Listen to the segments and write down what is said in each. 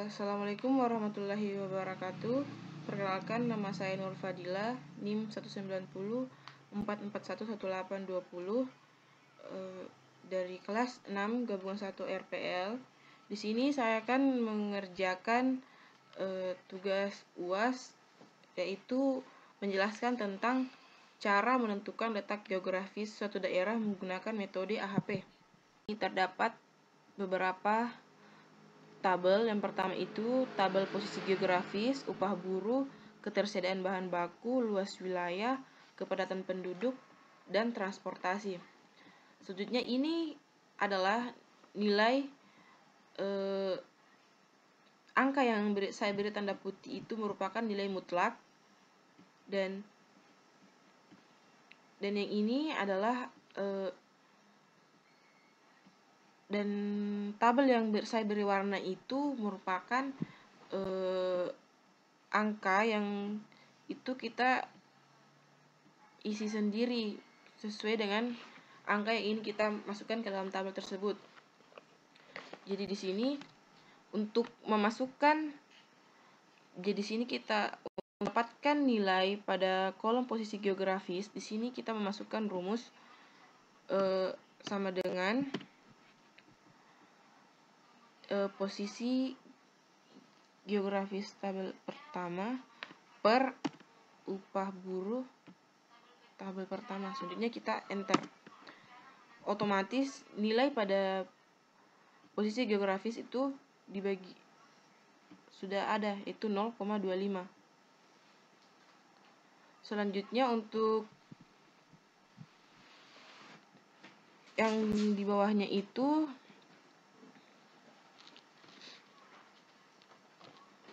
Assalamualaikum warahmatullahi wabarakatuh. Perkenalkan, nama saya Nur Fadila, NIM 19044411820 dari kelas 6 gabungan 1 RPL. Di sini saya akan mengerjakan tugas UAS, yaitu menjelaskan tentang cara menentukan letak geografis suatu daerah menggunakan metode AHP. Ini terdapat beberapa tabel. Yang pertama itu tabel posisi geografis, upah buruh, ketersediaan bahan baku, luas wilayah, kepadatan penduduk, dan transportasi. Selanjutnya ini adalah nilai angka yang saya beri tanda putih itu merupakan nilai mutlak, dan yang ini adalah dan tabel yang saya beri warna itu merupakan angka yang itu kita isi sendiri sesuai dengan angka yang ingin kita masukkan ke dalam tabel tersebut. Jadi di sini untuk memasukkan, jadi sini kita mendapatkan nilai pada kolom posisi geografis. Di sini kita memasukkan rumus sama dengan posisi geografis tabel pertama per upah buruh tabel pertama. Selanjutnya kita enter. Otomatis nilai pada posisi geografis itu dibagi sudah ada, itu 0,25. Selanjutnya untuk yang di bawahnya itu,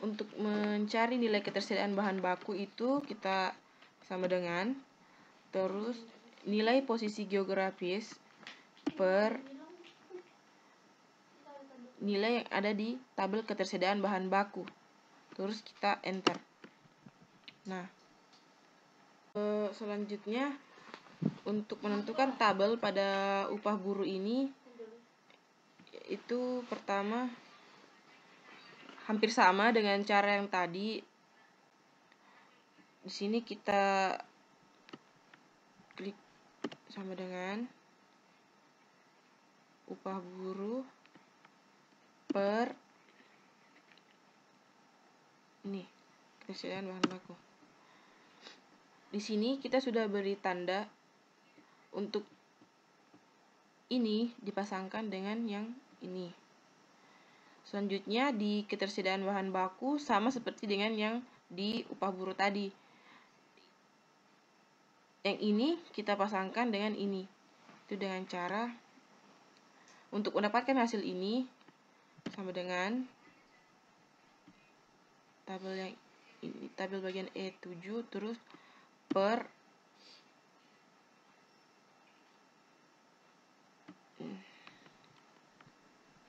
untuk mencari nilai ketersediaan bahan baku itu kita sama dengan terus nilai posisi geografis per nilai yang ada di tabel ketersediaan bahan baku, terus kita enter. Nah, selanjutnya untuk menentukan tabel pada upah buruh ini, itu pertama hampir sama dengan cara yang tadi. Di sini kita klik sama dengan upah buruh per ini ketersediaan bahan baku. Di sini kita sudah beri tanda untuk ini dipasangkan dengan yang ini. Selanjutnya di ketersediaan bahan baku sama seperti dengan yang di upah buruh tadi. Yang ini kita pasangkan dengan ini. Itu dengan cara untuk mendapatkan hasil ini sama dengan tabel yang ini, tabel bagian E7 terus per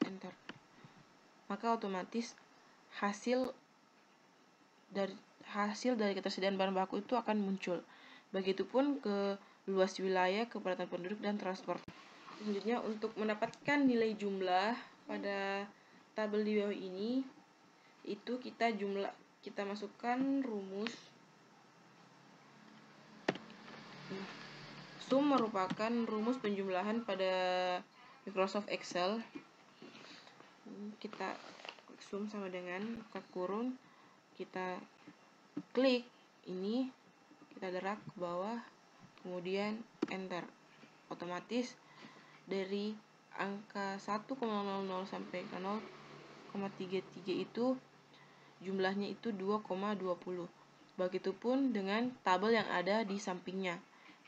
enter. Maka otomatis hasil dari ketersediaan bahan baku itu akan muncul. Begitupun ke luas wilayah, kepadatan penduduk, dan transport. Selanjutnya untuk mendapatkan nilai jumlah pada tabel di bawah ini, itu kita masukkan rumus. Sum merupakan rumus penjumlahan pada Microsoft Excel. Kita sum sama dengan buka kurung, kita klik ini, kita drag ke bawah, kemudian enter. Otomatis dari angka 1,00 sampai ke 0,33 itu jumlahnya itu 2,20. Begitupun dengan tabel yang ada di sampingnya.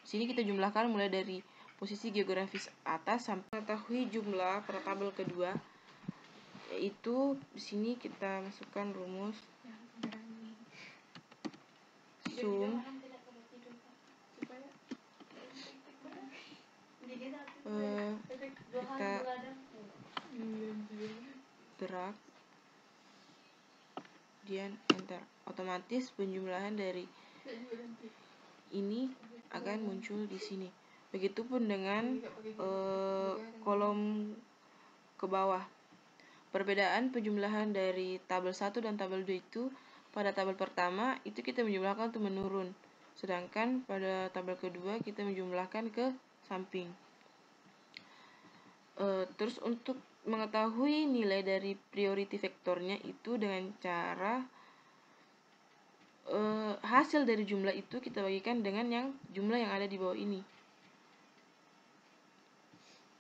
Di sini kita jumlahkan mulai dari posisi geografis atas sampai mengetahui jumlah pada tabel kedua, yaitu di sini kita masukkan rumus sum kita drag kemudian enter. Otomatis penjumlahan dari ini akan muncul di sini. Begitupun dengan kolom ke bawah. perbedaan penjumlahan dari tabel 1 dan tabel 2 itu, pada tabel pertama itu kita menjumlahkan untuk menurun, sedangkan pada tabel kedua kita menjumlahkan ke samping. Terus untuk mengetahui nilai dari priority vektornya itu dengan cara hasil dari jumlah itu kita bagikan dengan jumlah yang ada di bawah ini.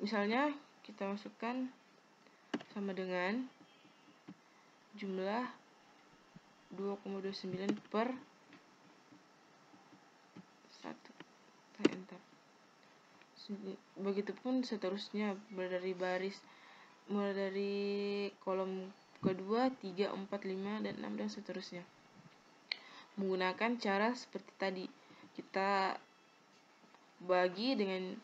Misalnya kita masukkan sama dengan jumlah 2,29 per 1. Enter. Begitupun seterusnya, mulai dari kolom kedua, 3, 4, 5, dan 6, dan seterusnya. Menggunakan cara seperti tadi, kita bagi dengan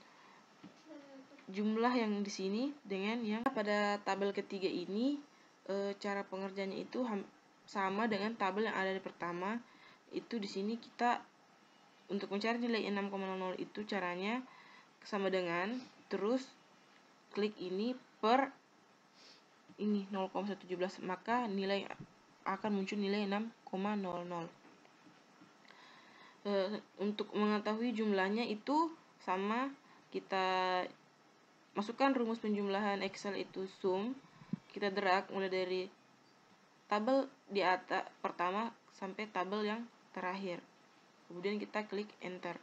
jumlah yang di sini dengan yang pada tabel ketiga ini. Cara pengerjaannya itu sama dengan tabel yang ada di pertama. Itu di sini kita untuk mencari nilai 6,00 itu caranya sama dengan terus klik ini per ini 0,117, maka nilai akan muncul nilai 6,00. Untuk mengetahui jumlahnya itu sama, kita masukkan rumus penjumlahan Excel itu sum, kita drag mulai dari tabel di atas pertama sampai tabel yang terakhir, kemudian kita klik enter.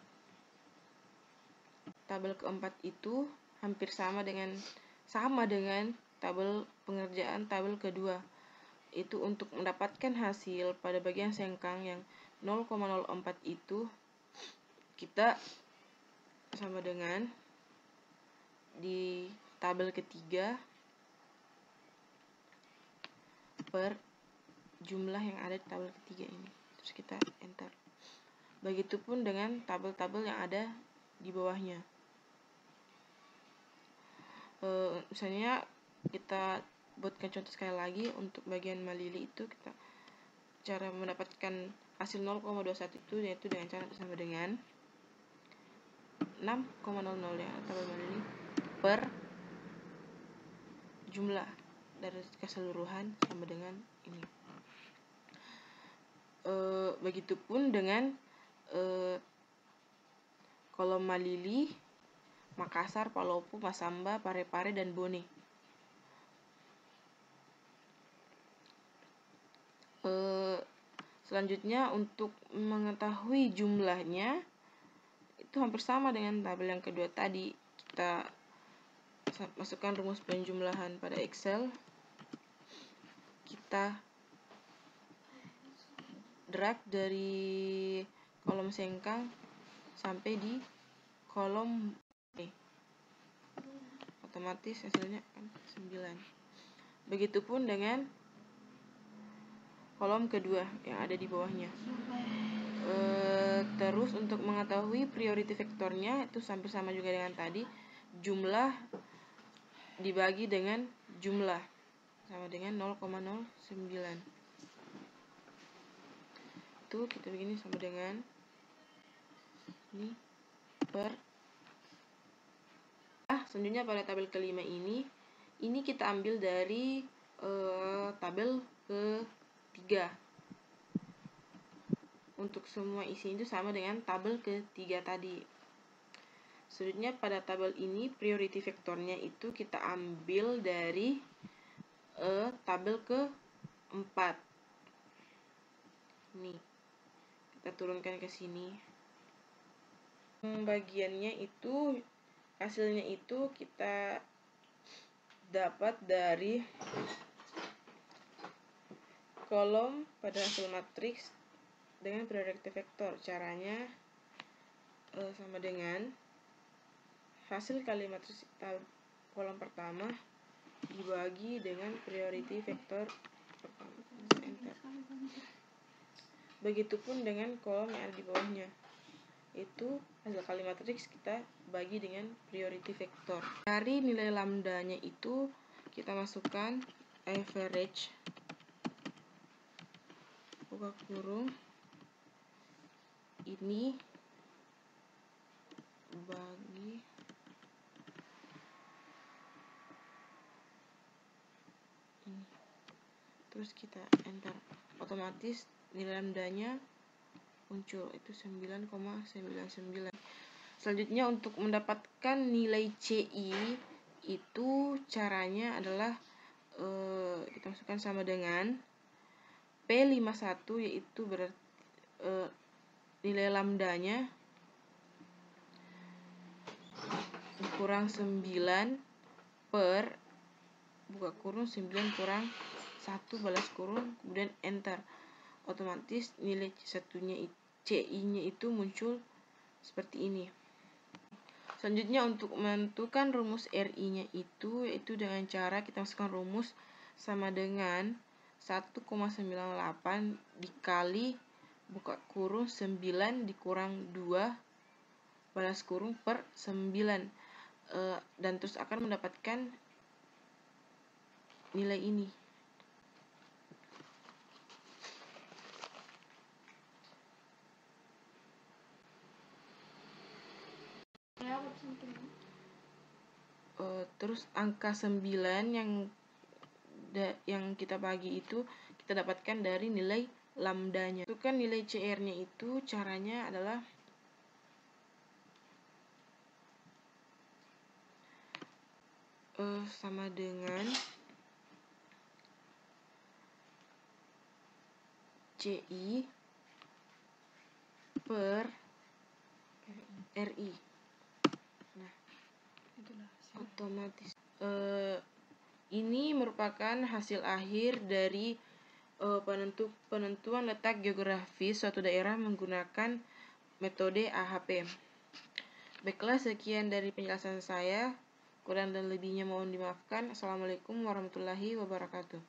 Tabel keempat itu hampir sama dengan tabel pengerjaan tabel kedua. Itu untuk mendapatkan hasil pada bagian sengkang yang 0,04 itu, kita sama dengan di tabel ketiga per jumlah yang ada di tabel ketiga ini, terus kita enter. Begitupun dengan tabel-tabel yang ada di bawahnya. Misalnya kita buatkan contoh sekali lagi untuk bagian Malili itu, kita cara mendapatkan hasil 0,21 itu yaitu dengan cara sama dengan 6,00 ya tabel Malili per jumlah dari keseluruhan sama dengan ini. Begitupun dengan kolom Malili, Makassar, Palopo, Masamba, Parepare, dan Bone. Selanjutnya untuk mengetahui jumlahnya itu hampir sama dengan tabel yang kedua tadi. Kita masukkan rumus penjumlahan pada Excel, kita drag dari kolom sengkang sampai di kolom B, otomatis hasilnya kan 9. Begitupun dengan kolom kedua yang ada di bawahnya. Terus untuk mengetahui priority vektornya itu hampir sama juga dengan tadi, jumlah dibagi dengan jumlah sama dengan 0,09. Itu kita begini sama dengan ini per. Selanjutnya pada tabel kelima ini kita ambil dari tabel ketiga. Untuk semua isi itu sama dengan tabel ketiga tadi. Selanjutnya pada tabel ini priority vektornya itu kita ambil dari tabel keempat. Nih, kita turunkan ke sini. Bagiannya itu hasilnya itu kita dapat dari kolom pada hasil matriks dengan priority vektor. Caranya sama dengan hasil kali matriks kolom pertama dibagi dengan priority vektor pertama. Enter. Begitupun dengan kolom yang ada di bawahnya. Itu hasil kali matriks kita bagi dengan priority vektor. Dari nilai lambdanya itu kita masukkan average buka kurung ini bagi ini. terus kita enter, otomatis nilai lambdanya muncul, itu 9,99. Selanjutnya untuk mendapatkan nilai CI itu caranya adalah kita masukkan sama dengan P51, yaitu berarti nilai lambdanya kurang 9 per buka kurung 9 kurang 1 balas kurung, kemudian enter, otomatis nilai CI-nya itu muncul seperti ini. Selanjutnya untuk menentukan rumus RI-nya itu yaitu dengan cara kita masukkan rumus sama dengan 1,98 dikali buka kurung 9 dikurang 2 balas kurung per 9, dan terus akan mendapatkan nilai ini. Terus angka 9 yang kita bagi itu kita dapatkan dari nilai lambdanya. Itu kan nilai CR-nya itu caranya adalah sama dengan CI per RI. Nah, otomatis ini merupakan hasil akhir dari penentuan letak geografis suatu daerah menggunakan metode AHP. Baiklah, sekian dari penjelasan saya. Kurang dan lebihnya mohon dimaafkan. Assalamualaikum warahmatullahi wabarakatuh.